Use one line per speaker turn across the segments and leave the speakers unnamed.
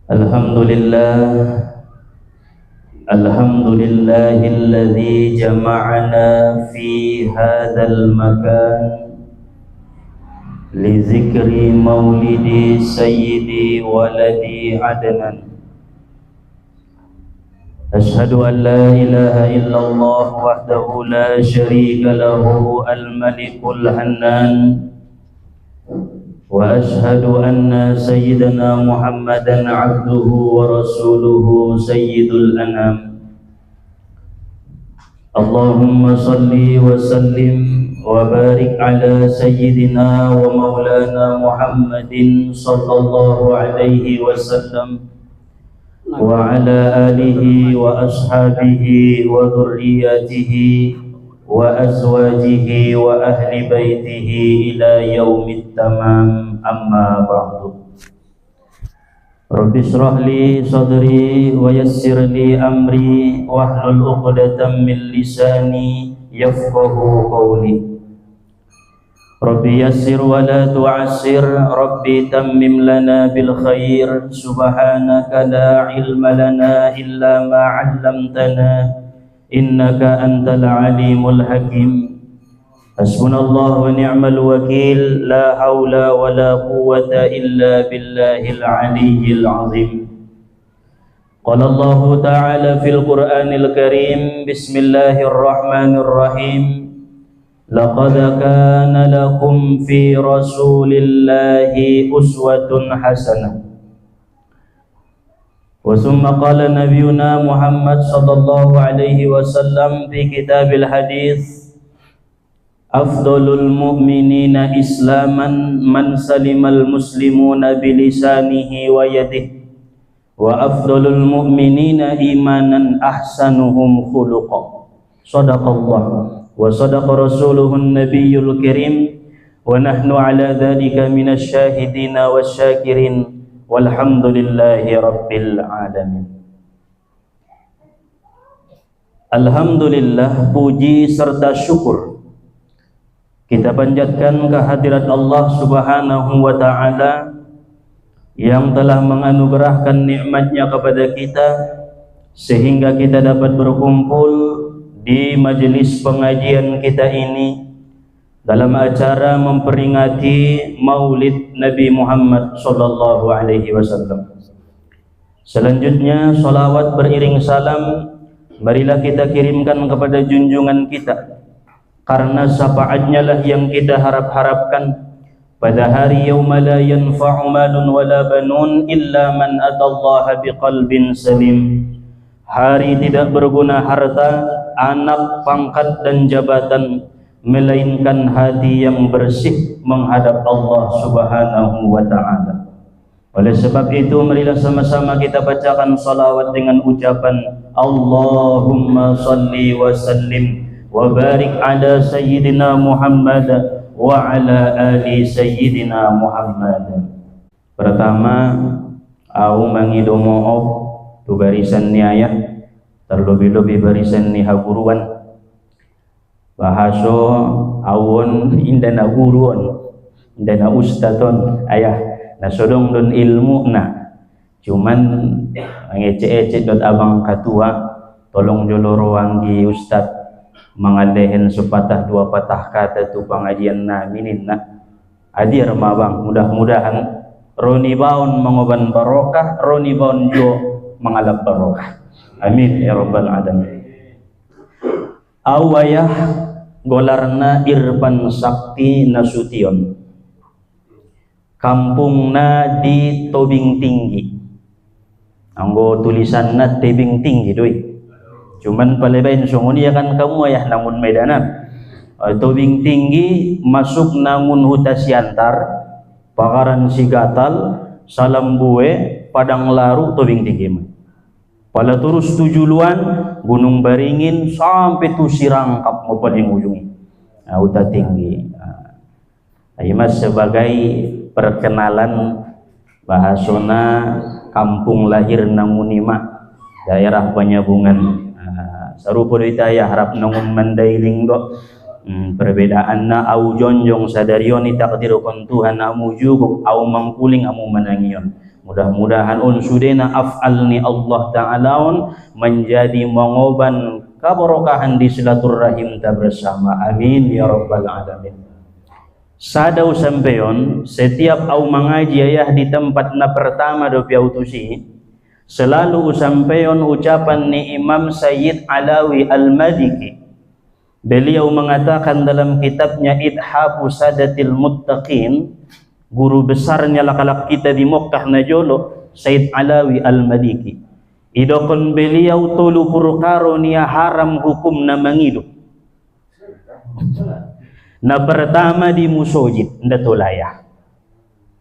Alhamdulillah, alhamdulillahilladzi jama'ana fi hadzal makan li zikri maulidi sayyidi waladi adnan. Ashhadu an la ilaha illallah wahdahu la syarika lahu al-malikul hannan. Wa ashhadu anna sayyidana Muhammadan abduhu wa rasuluhu sayyidul anam. Allahumma salli wa sallim wa barik ala sayyidina wa maulana Muhammadin sallallahu alaihi wasallam wa ala alihi wa ashabihi wa dhurriyyatihi wa azwajihi wa ahli baitihi ila yaumit tamam, amma ba'du. Rabbi shrah li sadri wa yassir li amri wahlul 'uqdatam min lisani yafqahu qawli. Rabbi yassir wa la tu'assir, Rabbi tammim lana bil khair. Subhanaka la ilma lana illa ma 'allamtana innaka antal alimul hakim. Hasbunallahu wa ni'mal wakil. La haula wa la quwwata illa billahil aliyyil azim. Qala Allah ta'ala fil Qur'anil Karim, bismillahirrahmanirrahim. Laqad kana lakum fi rasulillahi uswatun hasanah. Wa thumma qala nabiyuna Muhammad sallallahu alaihi wasallam fi kitabil hadis, afdalul mu'minina islaman man salimal muslimuna bilisanihi wa yadihi, wa afdalul mu'minina imanan ahsanuhum khuluqa. Sadaqallah wa sadaqa rasuluhun nabiyyul karim, wa nahnu ala dhalika minasy syahidina wasyakirin, walhamdulillahi rabbil alamin. Alhamdulillah, puji serta syukur kita panjatkan kehadirat Allah subhanahu wa ta'ala yang telah menganugerahkan nikmatnya kepada kita sehingga kita dapat berkumpul di majelis pengajian kita ini dalam acara memperingati Maulid Nabi Muhammad sallallahu alaihi wasallam. Selanjutnya salawat beriring salam marilah kita kirimkan kepada junjungan kita, karena syafaatnya lah yang kita harap-harapkan pada hari yauma la yanfa'u malun wala banun illa man atallaha biqalbin salim. Hari tidak berguna harta, anak, pangkat dan jabatan, melainkan hati yang bersih menghadap Allah subhanahu wa ta'ala. Oleh sebab itu marilah sama-sama kita bacakan salawat dengan ucapan Allahumma salli wa sallim wa barik ala sayyidina Muhammad wa ala ali sayyidina Muhammad. Pertama, au mangidomo tu barisan ni ayah, terlebih-lebih barisan ni haguruan bahaso awon indana guruan indana ustadon ayah nasodong don ilmu na cuman ngece-ece dot abang katua tolong joloro wanggi ustad mangadehen sepatah dua patah kata tu pengajian na minin na adir mabang, mudah-mudahan roni baun mengoban barokah, roni baun jo mengalap barokah, amin ya rabbal alamin. Awayah golarna Irfan Sakti Nasution, kampungna di Tobing Tinggi. Anggo tulisanna Tebing Tinggi doi. Cuman palebain sunguni ya kan kamu ayah namun medanan. Tobing Tinggi masuk namun huta Siantar, Pakaran Sigatal, Salambue, Padang Laru, Tobing Tinggi. Pala terus tujuluan Gunung Baringin sampai tu Sirangkap mau paling ujung. Huta Tinggi. Mas sebagai perkenalan bahasona kampung lahir namunima daerah Penyabungan. Sarupo ditaya harap nangun mandailing do. Perbedaan na au jonjong sadarioni takdirkan Tuhan amu juguk au mangkuling amu manangion. Mudah-mudahan unsudena af'alni Allah Ta'alaun menjadi mengoban keberkahan di silaturahim ta bersama. Amin ya rabbal alamin. Sadau sampeyon setiap au mengaji ayah di tempat na pertama do piautusi selalu sampeyon ucapan ni Imam Sayyid Alawi Al-Maliki. Beliau mengatakan dalam kitabnya Ithafu Sadatil Muttaqin, guru besarnya lakalak kita di Mokkah Najolo, Sayyid Alawi Al-Maliki. Idokon beliau tulu purkaro niya haram hukum na mangidup. Na pertama di musojid ndatulaya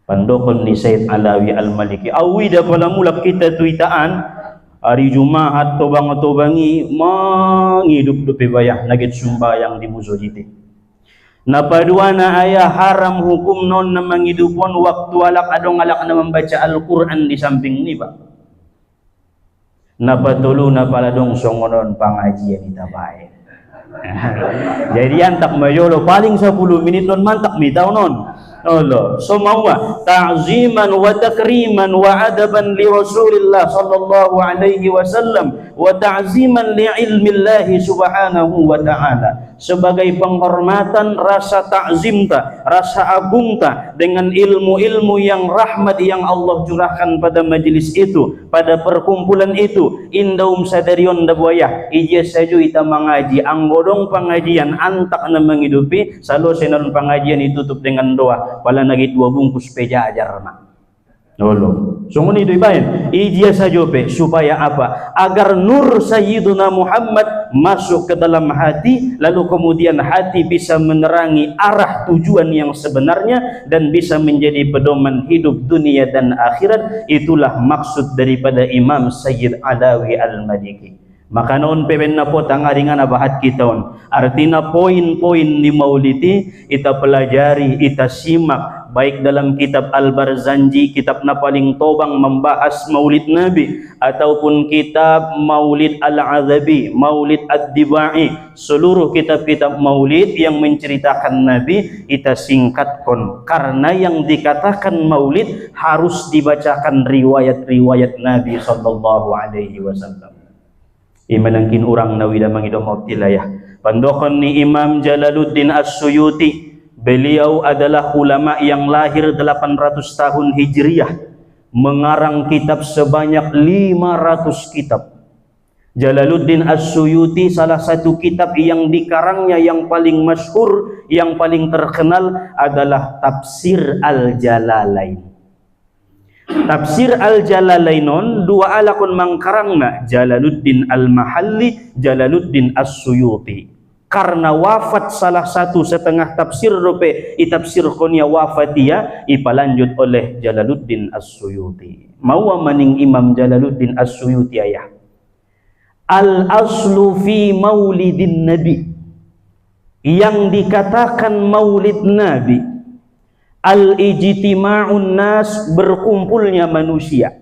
pandokon ni Sayyid Alawi Al-Maliki awida pala mulak kita tuitaan hari Jumaat tobang-tobangi mangidup dupi bayah nagit sumbayang di musojid. Na padua na ayah haram hukum non na mangidupon waktu alak adong alak na membaca Al-Quran di samping ni Pak. Na patulu na pala dong songonon pangajian itabae. Jadi antak mayolo paling 10 menit non mantak mitaw non. Allah semua ta'ziman wa takriman wa adaban li Rasulillah sallallahu alaihi wasallam wa ta'ziman li ilmillah subhanahu wa ta'ala, sebagai penghormatan rasa ta'zim ta, rasa agung ta dengan ilmu-ilmu yang rahmat yang Allah curahkan pada majelis itu, pada perkumpulan itu. Indaum sadarion da buaya ije saju ita mengaji anggodong pengajian antak na menghidupi salo senon pengajian ditutup dengan doa pala nagit 2 bungkus peja ajar na lolo sungun itu ibain ije sajope supaya apa, agar nur Sayyiduna Muhammad masuk ke dalam hati, lalu kemudian hati bisa menerangi arah tujuan yang sebenarnya dan bisa menjadi pedoman hidup dunia dan akhirat. Itulah maksud daripada Imam Sayyid Alawi Al-Maliki. Maka noon pepen na po tangaringan abahat kiton artina poin-poin ni maulidi ita pelajari, ita simak baik dalam kitab Al-Barzanji, kitab na paling tobang membahas maulid Nabi, ataupun kitab Maulid Al-Azabi, Maulid Ad-Dibai, seluruh kitab-kitab maulid yang menceritakan Nabi ita singkatkan, karena yang dikatakan maulid harus dibacakan riwayat-riwayat Nabi sallallahu alaihi wasallam. Imanangkin orang nawida mangidom mautilayah pandokon ni Imam Jalaluddin As-Suyuti. Beliau adalah ulama yang lahir 800 tahun Hijriyah, mengarang kitab sebanyak 500 kitab. Jalaluddin As-Suyuti salah satu kitab yang dikarangnya yang paling masyhur, yang paling terkenal adalah Tafsir Al-Jalalain. Tafsir Al-Jalalainon dua alakun mangkarangna Jalaluddin Al-Mahalli, Jalaluddin As-Suyuti. Karena wafat salah satu setengah tafsir rupe itafsir konya wafatia ipalanjut oleh Jalaluddin As-Suyuti. Mawa maning Imam Jalaluddin As-Suyuti ayah al-aslu fi maulidin Nabi, yang dikatakan maulid Nabi al-ijtima'un nas, berkumpulnya manusia,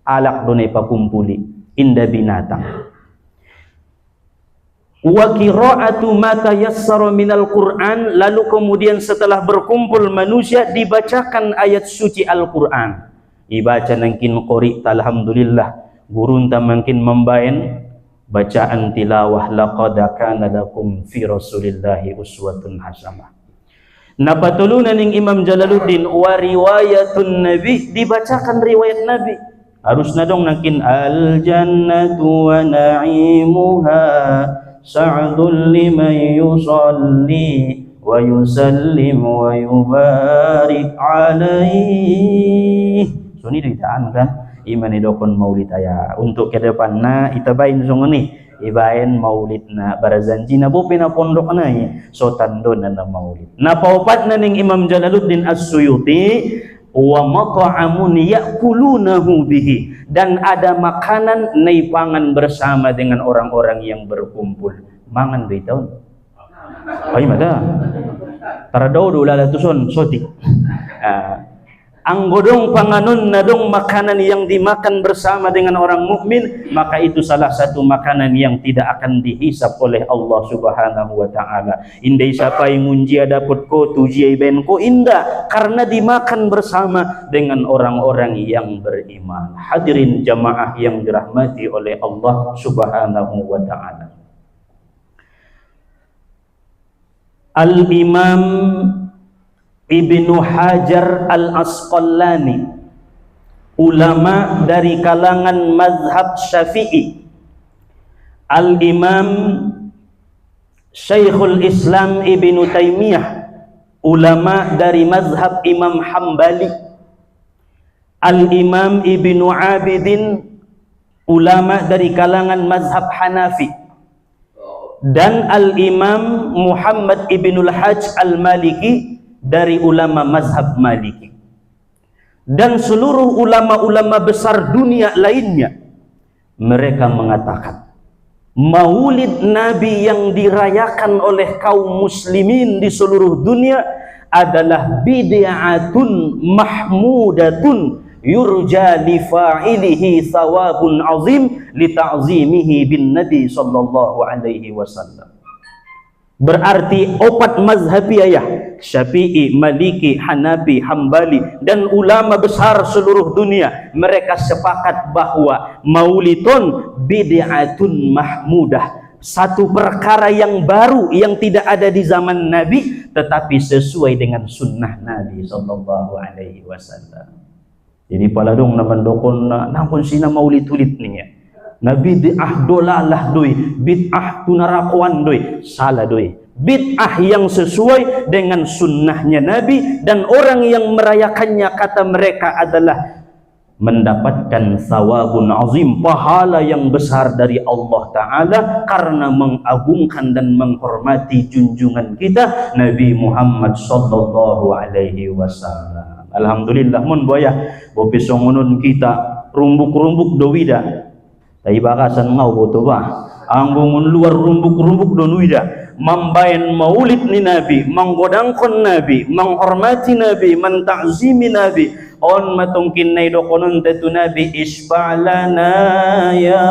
alak donai pakumpuli inda binatang, wa qira'atu ma tayassara minal Qur'an, lalu kemudian setelah berkumpul manusia dibacakan ayat suci Al-Qur'an, dibaca nangkin qori alhamdulillah, gurun tamangkin membain bacaan tilawah laqad kana lakum fi rasulillahi uswatun hasanah. Napatulunan ning Imam Jalaluddin wa riwayatun Nabi, dibacakan riwayat Nabi. Harus nadong nangkin al jannatu wa na'imuha sa'dul liman yusalli wa yusallim wa yubarik alaih. So ni ditaan kan iman idokon maulid aya untuk ke depan na itabain sunguni ibain maulid na Barzanji na bupi na pondok na so tando na maulid na paupat na ning Imam Jalaluddin As-Suyuti wa mat'amun ya'kulunahu bihi, dan ada makanan naipangan bersama dengan orang-orang yang berkumpul. Mangan ba itaw? Ay mata. Tara daw do lala tuson sotik. anggodong panganun na dong makanan yang dimakan bersama dengan orang mukmin, maka itu salah satu makanan yang tidak akan dihisap oleh Allah Subhanahu wa taala. Indai siapa yang munjia dapat ko tujiai ben ko indah karena dimakan bersama dengan orang-orang yang beriman. Hadirin jamaah yang dirahmati oleh Allah Subhanahu wa taala. Al-Imam Ibnu Hajar Al-Asqalani, ulama dari kalangan mazhab Syafi'i. Al-Imam Syekhul Islam Ibnu Taimiyah, ulama dari mazhab Imam Hambali. Al-Imam Ibnu Abidin, ulama dari kalangan mazhab Hanafi. Dan Al-Imam Muhammad Ibnul Hajj Al-Maliki dari ulama mazhab Maliki. Dan seluruh ulama-ulama besar dunia lainnya, mereka mengatakan maulid Nabi yang dirayakan oleh kaum muslimin di seluruh dunia adalah bid'atun mahmudatun yurja li fa'ilihi thawabun azim li ta'zimihi bin Nabi sallallahu alaihi wasallam. Berarti opat mazhabiyah, Syafi'i, Maliki, Hanafi, Hambali, dan ulama besar seluruh dunia, mereka sepakat bahwa maulidun bid'atun mahmudah, satu perkara yang baru yang tidak ada di zaman Nabi tetapi sesuai dengan sunnah Nabi sallallahu alaihi wasallam. Jadi paladong naman dokon na nakon sina maulid tulit niya. Nabi bid'ah dolalah doi, bid'ah tunarakuan doi, salah doi. Bid'ah yang sesuai dengan sunnahnya Nabi, dan orang yang merayakannya kata mereka adalah mendapatkan thawabun azim, pahala yang besar dari Allah Ta'ala karena mengagungkan dan menghormati junjungan kita Nabi Muhammad sallallahu alaihi wasallam. Alhamdulillah mun boya bopi songonun kita rumbuk-rumbuk dowida. Tapi bakasan ngau boto ba ang bungun luar rumbuk-rumbuk do nuida mambayan maulid ni Nabi, manggodangkon Nabi, menghormati Nabi, menta'zimi Nabi. On matungkin na idokonon tetu Nabi, isba'lana ya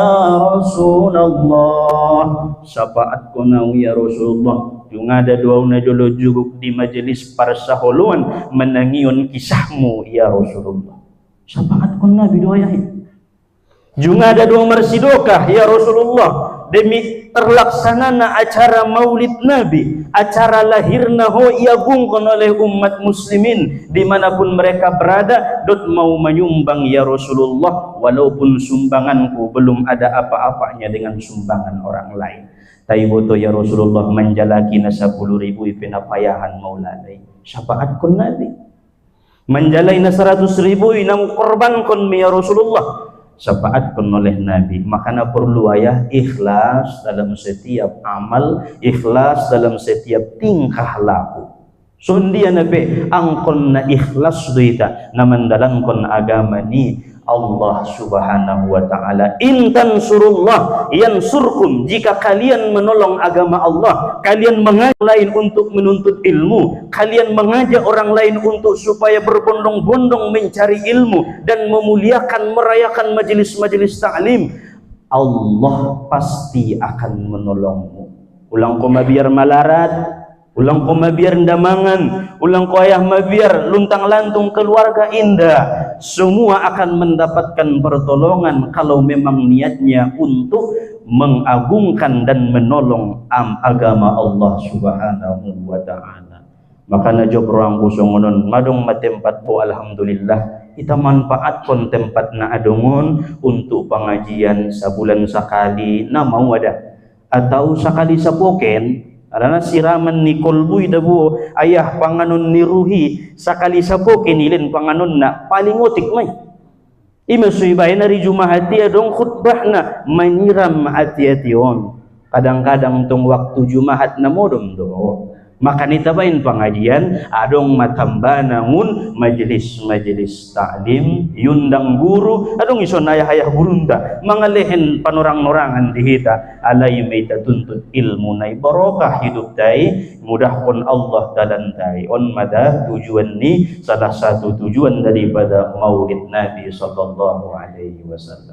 Rasulullah, syafaat ko na ya Rasulullah. Yung ada dua na jolo juguk di majelis para sahuluan menangion kisahmu ya Rasulullah. Syafaat ko Nabi doayahin. Juga ada dua mersidokah ya Rasulullah demi terlaksanana acara maulid Nabi, acara lahirna ho iagungkon oleh umat muslimin dimanapun mereka berada, dot mau menyumbang ya Rasulullah walaupun sumbanganku belum ada apa-apanya dengan sumbangan orang lain. Taiboto ya Rasulullah menjalaki na 10.000 pinapayahan maulalay. Syafaat kun Nabi. Menjalai na 100.000 inam korban kun ya Rasulullah. Syafaat kun oleh Nabi. Makanya perlu ayah ikhlas dalam setiap amal, ikhlas dalam setiap tingkah laku. Sundia Nabi angkon na ikhlas duita na mendalankan agama ni Allah Subhanahu wa ta'ala. In tansurullah yansurkum, jika kalian menolong agama Allah, kalian mengajak lain untuk menuntut ilmu, kalian mengajak orang lain untuk supaya berbondong-bondong mencari ilmu dan memuliakan merayakan majelis-majelis ta'lim, Allah pasti akan menolongmu. Ulang koma biar malarat, ulang ko mabiar ndamangan, ulang ko ayah mabiar luntang lantung keluarga indah, semua akan mendapatkan pertolongan kalau memang niatnya untuk mengagungkan dan menolong agama Allah Subhanahu wa ta'ala. Maka najob orang kusongonon madong matempat po, alhamdulillah kita manfaatkan tempat na adongon untuk pengajian sebulan sekali na mau ada atau sekali sepoken. Karena siraman ni kolbuy dabo ayah panganon ni ruhi sakali sapo kinilin panganon na paling utik may imasuy bay na ri jumahati adong khutbah na menyiram hati-hati on. Kadang-kadang tong waktu jumahat na modom do Maka nitabain pengajian adong matamba namun majelis taklim yundang guru adong ison ayah gurunda mangalehen panorang-norangan dihita alay may tuntut ilmu nay barokah hidup tay mudah pun Allah dalantai on mada tujuan ni salah satu tujuan daripada maulid Nabi sallallahu alaihi wasallam.